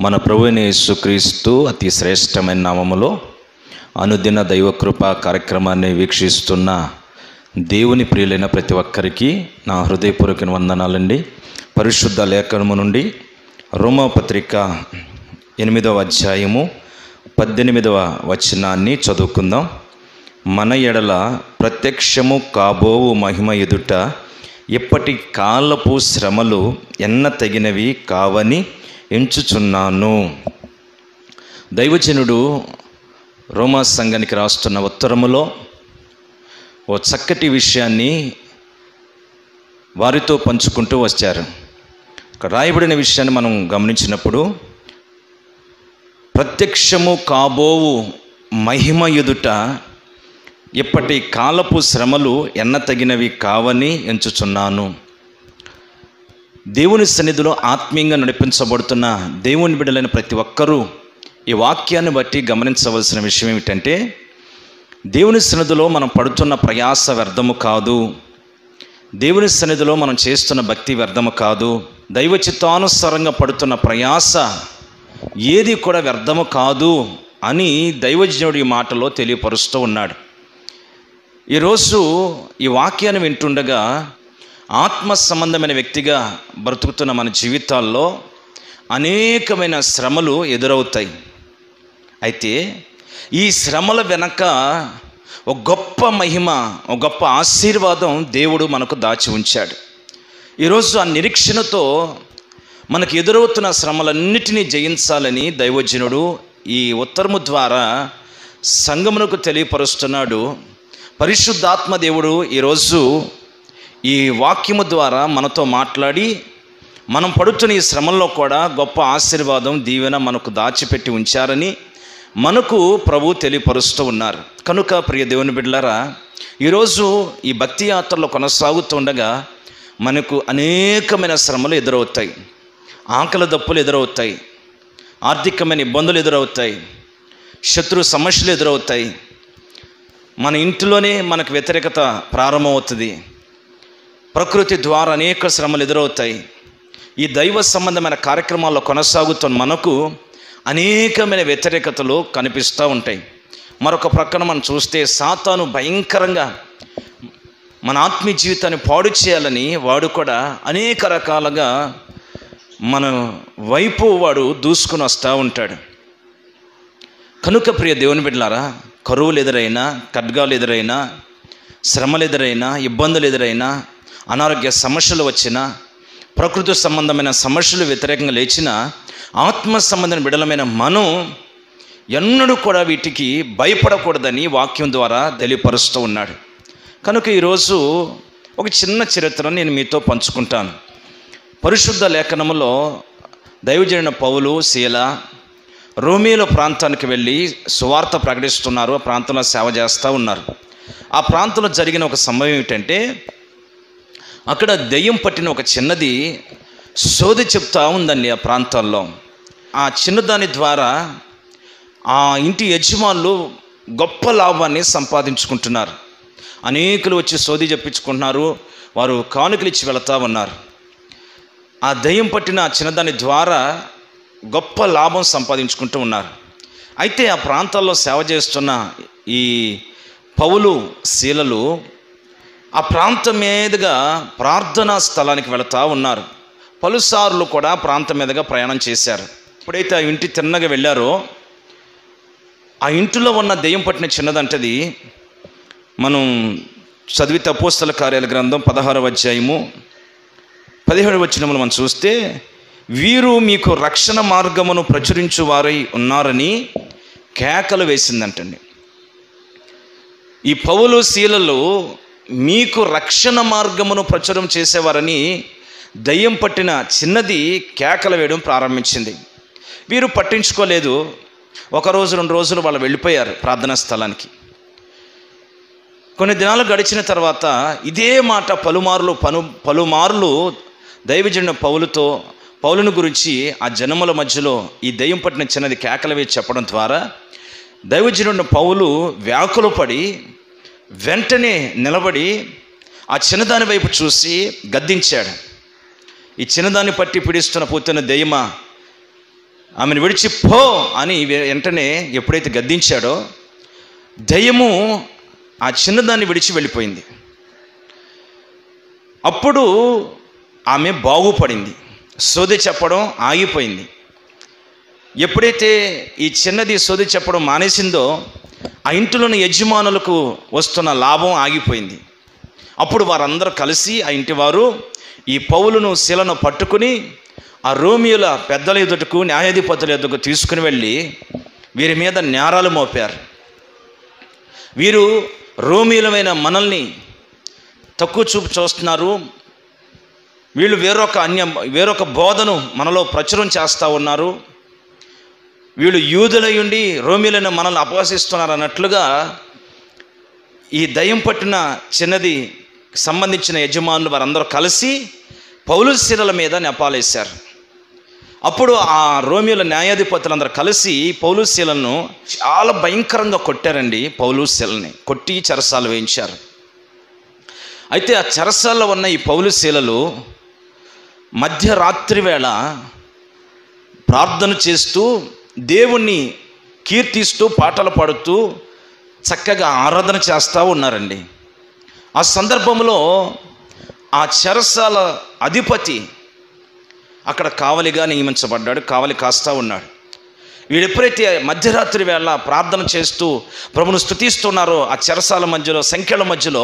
మన ప్రభువైన యేసుక్రీస్తు అతి శ్రేష్టమైన నామములో అనుదిన దైవకృప కార్యక్రమాన్ని వీక్షిస్తున్న దేవుని ప్రియులైన ప్రతి ఒక్కరికి నా హృదయపూర్వక వందనాలండి. పరిశుద్ధ లేఖనము నుండి రోమాపత్రిక 8వ అధ్యాయము 18వ వచనాన్ని చదువుకుందాం. మన ఎడల ప్రత్యక్షము కాబోవు మహిమ ఎదుట ఎప్పటి కాలపు శ్రమలు ఎన్న తగినవి కావని ఎంచుచున్నాను. దైవజనుడు రోమా సంఘానికి రాస్తున్న ఉత్తరములో ఓ చక్కటి విషయాన్ని వారితో పంచుకుంటూ వచ్చారు. ఇక్కడ రాయబడిన విషయాన్ని మనం గమనించినప్పుడు, ప్రత్యక్షము కాబోవు మహిమ ఎదుట ఇప్పటి కాలపు శ్రమలు ఎన్న తగినవి కావని ఎంచుచున్నాను. దేవుని సన్నిధిలో ఆత్మీయంగా నడిపించబడుతున్న దేవుని బిడ్డలైన ప్రతి ఒక్కరూ ఈ వాక్యాన్ని బట్టి గమనించవలసిన విషయం ఏమిటంటే, దేవుని సన్నిధిలో మనం పడుతున్న ప్రయాస వ్యర్థము కాదు, దేవుని సన్నిధిలో మనం చేస్తున్న భక్తి వ్యర్థము కాదు, దైవ చిత్తానుసారంగా పడుతున్న ప్రయాస ఏది కూడా వ్యర్థము కాదు అని దైవజనుడు ఈ మాటలో తెలియపరుస్తూ ఉన్నాడు. ఈరోజు ఈ వాక్యాన్ని వింటుండగా ఆత్మ సంబంధమైన వ్యక్తిగా బ్రతుకుతున్న మన జీవితాల్లో అనేకమైన శ్రమలు ఎదురవుతాయి. అయితే ఈ శ్రమల వెనక ఒక గొప్ప మహిమ, ఒక గొప్ప ఆశీర్వాదం దేవుడు మనకు దాచి ఉంచాడు. ఈరోజు ఆ నిరీక్షణతో మనకు ఎదురవుతున్న శ్రమలన్నిటినీ జయించాలని దైవజనుడు ఈ ఉత్తరము ద్వారా సంఘమునకు తెలియపరుస్తున్నాడు. పరిశుద్ధాత్మ దేవుడు ఈరోజు ఈ వాక్యము ద్వారా మనతో మాట్లాడి, మనం పడుతున్న ఈ శ్రమల్లో కూడా గొప్ప ఆశీర్వాదం, దీవెన మనకు దాచిపెట్టి ఉంచారని మనకు ప్రభు తెలియపరుస్తూ ఉన్నారు. కనుక ప్రియ దేవుని బిడ్డలారా, ఈరోజు ఈ భక్తి యాత్రలో కొనసాగుతుండగా మనకు అనేకమైన శ్రమలు ఎదురవుతాయి. ఆకలి దప్పులు ఎదురవుతాయి, ఆర్థికమైన ఇబ్బందులు ఎదురవుతాయి, శత్రు సమస్యలు ఎదురవుతాయి, మన ఇంటిలోనే మనకు వ్యతిరేకత ప్రారంభమవుతుంది, ప్రకృతి ద్వారా అనేక శ్రమలు ఎదురవుతాయి. ఈ దైవ సంబంధమైన కార్యక్రమాల్లో కొనసాగుతున్న మనకు అనేకమైన వ్యతిరేకతలు కనిపిస్తూ ఉంటాయి. మరొక ప్రక్కన మనం చూస్తే సాతాను భయంకరంగా మన ఆత్మీయ జీవితాన్ని పాడు చేయాలని వాడు కూడా అనేక రకాలుగా మన వైపు వాడు దూసుకుని వస్తూ ఉంటాడు. కనుక ప్రియ దేవుని బిడ్డలారా, కరువులు ఎదురైనా, ఖడ్గాలు ఎదురైనా, శ్రమలు ఎదురైనా, ఇబ్బందులు ఎదురైనా, అనారోగ్య సమస్యలు వచ్చినా, ప్రకృతి సంబంధమైన సమస్యలు వ్యతిరేకంగా లేచిన ఆత్మ సంబంధమైన బిడ్డలమైన మనం ఎన్నడూ కూడా వీటికి భయపడకూడదని వాక్యం ద్వారా తెలియపరుస్తూ ఉన్నాడు. కనుక ఈరోజు ఒక చిన్న చరిత్రను నేను మీతో పంచుకుంటాను. పరిశుద్ధ లేఖనములో దైవజనుడైన పౌలు, శీల రోమిలో ప్రాంతానికి వెళ్ళి సువార్త ప్రకటిస్తున్నారు. ఆ ప్రాంతంలో సేవ చేస్తూ ఉన్నారు. ఆ ప్రాంతంలో జరిగిన ఒక సంభవం ఏమిటంటే, అక్కడ దెయ్యం పట్టిన ఒక చిన్నది సోది చెప్తా ఉందండి. ఆ ప్రాంతాల్లో ఆ చిన్నదాని ద్వారా ఆ ఇంటి యజమానులు గొప్ప లాభాన్ని సంపాదించుకుంటున్నారు. అనేకులు వచ్చి సోది చెప్పించుకుంటున్నారు, వారు కానుకలు ఇచ్చి వెళతా ఉన్నారు. ఆ దెయ్యం పట్టిన ఆ చిన్నదాని ద్వారా గొప్ప లాభం సంపాదించుకుంటూ ఉన్నారు. అయితే ఆ ప్రాంతాల్లో సేవ చేస్తున్న ఈ పౌలు, శీలలు ఆ ప్రాంతం మీదుగా ప్రార్థనా స్థలానికి వెళుతూ ఉన్నారు. పలుసార్లు కూడా ప్రాంతం మీదుగా ప్రయాణం చేశారు. ఎప్పుడైతే ఆ ఇంటి తిన్నగా వెళ్ళారో, ఆ ఇంటిలో ఉన్న దెయ్యం పట్టిన చిన్నదంటది మనం చదివితే అపోస్తల కార్యాల గ్రంథం 16వ అధ్యాయము 17వ వచనములు మనం చూస్తే, వీరు మీకు రక్షణ మార్గమును ప్రచురించు వారై ఉన్నారని కేకలు వేసిందంటండి. ఈ పౌలు, శీలలు మీకు రక్షణ మార్గమును ప్రచురం చేసేవారని దయ్యం పట్టిన చిన్నది కేకలు వేయడం ప్రారంభించింది. వీరు పట్టించుకోలేదు. 1 రోజు 2 రోజులు వాళ్ళు వెళ్ళిపోయారు ప్రార్థనా స్థలానికి. కొన్ని దినాలు గడిచిన తర్వాత ఇదే మాట పలుమార్లు దైవజనుడు పౌలును గురించి ఆ జనముల మధ్యలో ఈ దయ్యం పట్టిన చిన్నది కేకలు వేసి చెప్పడం ద్వారా దైవజనుడు పౌలు వ్యాకులపడి వెంటనే నిలబడి ఆ చిన్నదాని వైపు చూసి గద్దించాడు. ఈ చిన్నదాన్ని పట్టి పిడిస్తున్న పూతున్న దెయ్యమా, ఆమెను విడిచి పో అని వెంటనే ఎప్పుడైతే గద్దించాడో దయ్యము ఆ చిన్నదాన్ని విడిచి వెళ్ళిపోయింది. అప్పుడు ఆమె బాగుపడింది, సోది చెప్పడం ఆగిపోయింది. ఎప్పుడైతే ఈ చిన్నది సోది చెప్పడం మానేసిందో ఆ ఇంటిలోని యజమానులకు వస్తున్న లాభం ఆగిపోయింది. అప్పుడు వారందరూ కలిసి ఆ ఇంటి వారు ఈ పౌలును శీలను పట్టుకుని ఆ రోమియోల పెద్దల ఎదుటకు న్యాయాధిపతుల ఎదుటకు తీసుకుని వెళ్ళి వీరి మీద నేరాలు మోపారు. వీరు రోమియోలమైన మనల్ని తక్కువ చూపు చూస్తున్నారు, వీళ్ళు వేరొక బోధను మనలో ప్రచురం చేస్తూ ఉన్నారు, వీళ్ళు యూదులై ఉండి రోమియోలైన మనల్ని అపహసిస్తున్నారు అన్నట్లుగా ఈ దయ్యం పట్టిన చిన్నది సంబంధించిన యజమానులు వారందరూ కలిసి పౌలు శీలల మీద నెపాలేశారు. అప్పుడు ఆ రోమియోల న్యాయాధిపతులందరూ కలిసి పౌలు శీలను చాలా భయంకరంగా కొట్టారండి. పౌలు శీలని కొట్టి చెరసాలు వేయించారు. అయితే ఆ చెరసాల్లో ఉన్న ఈ పౌలు శీలలు మధ్యరాత్రి వేళ ప్రార్థన చేస్తూ దేవుణ్ణి కీర్తిస్తూ పాటలు పాడుతూ చక్కగా ఆరాధన చేస్తూ ఉన్నారండి. ఆ సందర్భంలో ఆ చెరసాల అధిపతి అక్కడ కావలిగా నియమించబడ్డాడు, కావలి కాస్తా ఉన్నాడు. వీడు ఎప్పుడైతే మధ్యరాత్రి వేళ ప్రార్థన చేస్తూ ప్రభును స్తుతిస్తున్నారో ఆ చెరసాల మధ్యలో సంఖ్యల మధ్యలో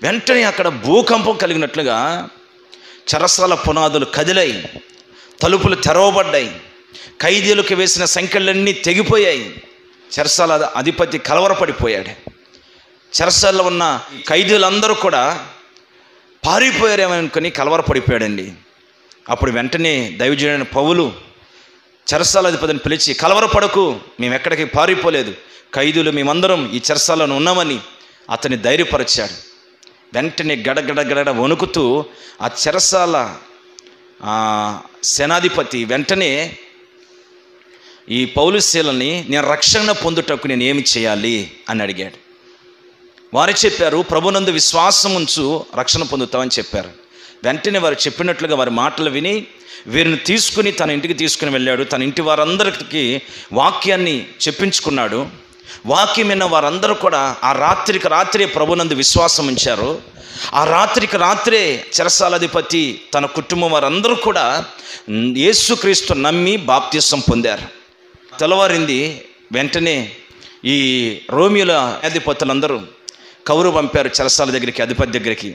వెంటనే అక్కడ భూకంపం కలిగినట్లుగా చెరసాల పునాదులు కదిలాయి, తలుపులు తెరవబడ్డాయి, ఖైదీలకు వేసిన సంఖ్యలన్నీ తెగిపోయాయి. చెరసాల అధిపతి కలవరపడిపోయాడు. చెరసాల్లో ఉన్న ఖైదీలందరూ కూడా పారిపోయారేమనుకొని కలవరపడిపోయాడండి. అప్పుడు వెంటనే దైవజనుడైన పౌలు చెరసాల అధిపతిని పిలిచి, కలవరపడకు, మేము ఎక్కడికి పారిపోలేదు, ఖైదీలు మేమందరం ఈ చెరసాలను ఉన్నామని అతన్ని ధైర్యపరిచాడు. వెంటనే గడగడ వణుకుతూ ఆ చెరసాల సేనాధిపతి వెంటనే ఈ పౌలు శీలని నేను రక్షణ పొందుటకు నేను ఏమి చేయాలి అని అడిగాడు. వారు చెప్పారు, ప్రభునందు విశ్వాసం ఉంచు రక్షణ పొందుతామని చెప్పారు. వెంటనే వారు చెప్పినట్లుగా వారి మాటలు విని వీరిని తీసుకుని తన ఇంటికి తీసుకుని వెళ్ళాడు. తన ఇంటి వారందరికీ వాక్యాన్ని చెప్పించుకున్నాడు. వాక్యం విన్న వారందరూ కూడా ఆ రాత్రికి రాత్రే ప్రభునందు విశ్వాసం ఉంచారు. ఆ రాత్రికి రాత్రే చెరసాలాధిపతి తన కుటుంబం వారందరూ కూడా యేసుక్రీస్తు నమ్మి బాప్తిసం పొందారు. తెల్లవారింది. వెంటనే ఈ రోమియోల అధిపతులందరూ కౌరు పంపారు చెరసాల దగ్గరికి, అధిపతి దగ్గరికి,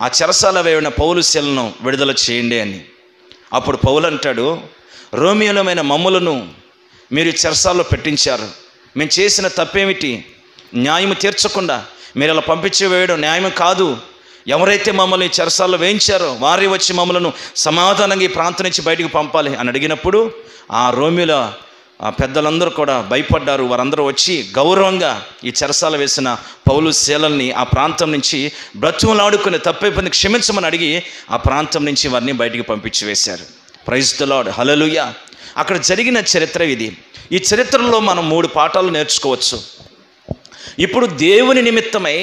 ఆ చెరసాల వేడిన పౌలు శీలను విడుదల చేయండి అని. అప్పుడు పౌలు అంటాడు, రోమియోలమైన మమ్ములను మీరు చెరసాల్లో పెట్టించారు, మేము చేసిన తప్పేమిటి? న్యాయం తీర్చకుండా మీరు ఇలా పంపించి వేయడం న్యాయం కాదు. ఎవరైతే మమ్మల్ని చెరసాల్లో వేయించారో వారే వచ్చి మమ్మలను సమాధానంగా ఈ ప్రాంతం నుంచి బయటికి పంపాలి అని అడిగినప్పుడు ఆ రోమియోల పెద్దలందరూ కూడా భయపడ్డారు. వారందరూ వచ్చి గౌరవంగా ఈ చెరసాల వేసిన పౌలు శీలల్ని ఆ ప్రాంతం నుంచి బ్రతుములాడుకుని తప్పైపోయింది క్షమించమని అడిగి ఆ ప్రాంతం నుంచి వారిని బయటికి పంపించి వేశారు. ప్రైజ్ ది లార్డ్, హల్లెలూయా. అక్కడ జరిగిన చరిత్ర ఇది. ఈ చరిత్రలో మనం 3 పాఠాలు నేర్చుకోవచ్చు. ఇప్పుడు దేవుని నిమిత్తమై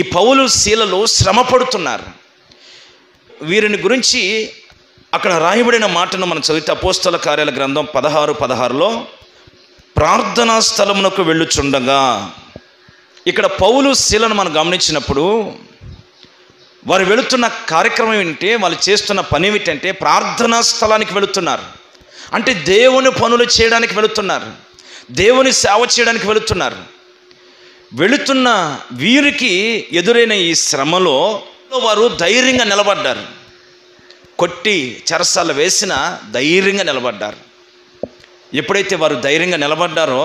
ఈ పౌలు శీలలు శ్రమ పడుతున్నారు. వీరిని గురించి అక్కడ రాయబడిన మాటను మనం చదివితే అపోస్తల కార్యాల గ్రంథం 16:16లో ప్రార్థనా స్థలమునకు వెళ్ళుచుండగా, ఇక్కడ పౌలు శీలను మనం గమనించినప్పుడు వారు వెళుతున్న కార్యక్రమం ఏంటంటే, వాళ్ళు చేస్తున్న పని ఏమిటంటే ప్రార్థనా స్థలానికి వెళుతున్నారు. అంటే దేవుని పనులు చేయడానికి వెళుతున్నారు, దేవుని సేవ చేయడానికి వెళుతున్నారు. వెళుతున్న వీరికి ఎదురైన ఈ శ్రమలో వారు ధైర్యంగా నిలబడ్డారు. కొట్టి చెరసాల వేసిన ధైర్యంగా నిలబడ్డారు. ఎప్పుడైతే వారు ధైర్యంగా నిలబడ్డారో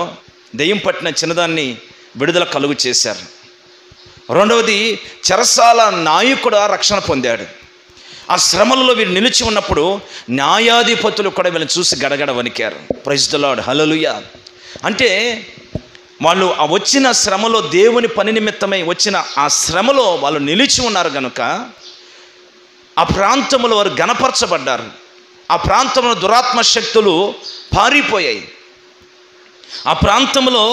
దెయ్యం పట్టిన చిన్నదాన్ని విడుదల కలుగు చేశారు. రెండవది, చెరసాల నాయకుడు రక్షణ పొందాడు. ఆ శ్రమలలో వీరు నిలిచి ఉన్నప్పుడు న్యాయాధిపతులు కూడా వీళ్ళని చూసి గడగడ వణికారు. ప్రైజ్ ది లార్డ్, హల్లెలూయా. అంటే వాళ్ళు ఆ వచ్చిన శ్రమలో దేవుని పని నిమిత్తమై వచ్చిన ఆ శ్రమలో వాళ్ళు నిలిచి ఉన్నారు కనుక ఆ ప్రాంతంలో వారు గణపరచబడ్డారు. ఆ ప్రాంతంలో దురాత్మ శక్తులు పారిపోయాయి. ఆ ప్రాంతంలో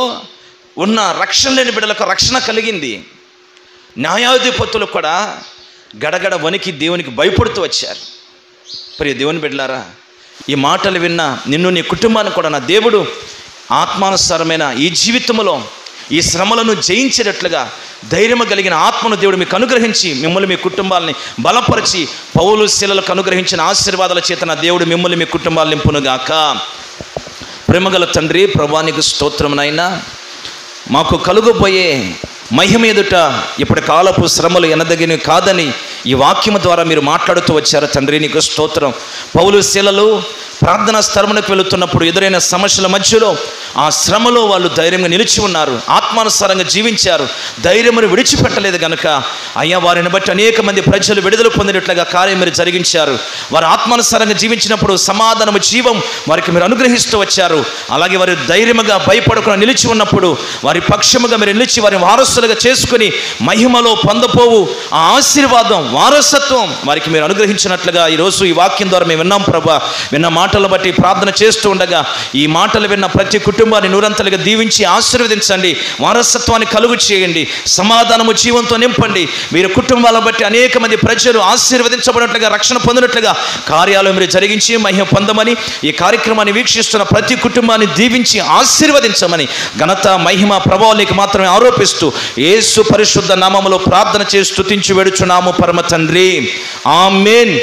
ఉన్న రక్షణ లేని బిడ్డలకు రక్షణ కలిగింది. న్యాయాధిపతులు కూడా గడగడ వణికి దేవునికి భయపడుతూ వచ్చారు. ప్రియ దేవుని బిడ్డలారా, ఈ మాటలు విన్న నిన్ను, నీ కుటుంబాన్ని కూడా నా దేవుడు ఆత్మానుసారమైన ఈ జీవితంలో ఈ శ్రమలను జయించేటట్లుగా ధైర్యం కలిగిన ఆత్మను దేవుడు మీకు అనుగ్రహించి మిమ్మల్ని, మీ కుటుంబాలని బలపరిచి పౌలు శీలలకు అనుగ్రహించిన ఆశీర్వాదాల చేత నా దేవుడు మిమ్మల్ని, మీ కుటుంబాలు నింపునుగాక. ప్రేమగల తండ్రి, ప్రభువానికి స్తోత్రమునైనా మాకు కలుగబోయే మహిమ ఎదుట ఇప్పటి కాలపు శ్రమలు ఎనదగినవి కాదని ఈ వాక్యము ద్వారా మీరు మాట్లాడుతూ వచ్చారు తండ్రి, నీకు స్తోత్రం. పౌలు శీలలు ప్రార్థనా స్థలమునకు వెళుతున్నప్పుడు ఎదురైన సమస్యల మధ్యలో ఆ శ్రమలో వాళ్ళు ధైర్యంగా నిలిచి ఉన్నారు, ఆత్మానుసారంగా జీవించారు, ధైర్యమును విడిచిపెట్టలేదు కనుక అయ్యా వారిని బట్టి అనేక మంది ప్రజలు విడుదల పొందినట్లుగా కార్యం మీరు జరిగించారు. వారు ఆత్మానుసారంగా జీవించినప్పుడు సమాధానము, జీవం వారికి మీరు అనుగ్రహిస్తూ వచ్చారు. అలాగే వారు ధైర్యముగా భయపడకుండా నిలిచి ఉన్నప్పుడు వారి పక్షముగా మీరు నిలిచి వారిని వారసులుగా చేసుకుని మహిమలో పొందపోవు ఆ ఆశీర్వాదం, వారసత్వం వారికి మీరు అనుగ్రహించినట్లుగా ఈరోజు ఈ వాక్యం ద్వారా మేము విన్నాం ప్రభా. విన్న మాటలు బట్టి ప్రార్థన చేస్తూ ఉండగా ఈ మాటలు విన్న ప్రతి కుటుంబాన్ని నూరంతలుగా దీవించి ఆశీర్వదించండి, వారసత్వాన్ని కలుగు చేయండి, సమాధానము, జీవంతో నింపండి. మీరు కుటుంబాలను బట్టి అనేక మంది ప్రజలు ఆశీర్వదించబడినట్లుగా, రక్షణ పొందినట్లుగా కార్యాలు మీరు జరిగించి మహిమ పొందమని, ఈ కార్యక్రమాన్ని వీక్షిస్తున్న ప్రతి కుటుంబాన్ని దీవించి ఆశీర్వదించమని ఘనత, మహిమ, ప్రభావానికి మాత్రమే ఆరోపిస్తూ యేసు పరిశుద్ధ నామములో ప్రార్థన చేసి స్తుతించి వేడుచున్నాము పరమ తండ్రి. ఆమేన్.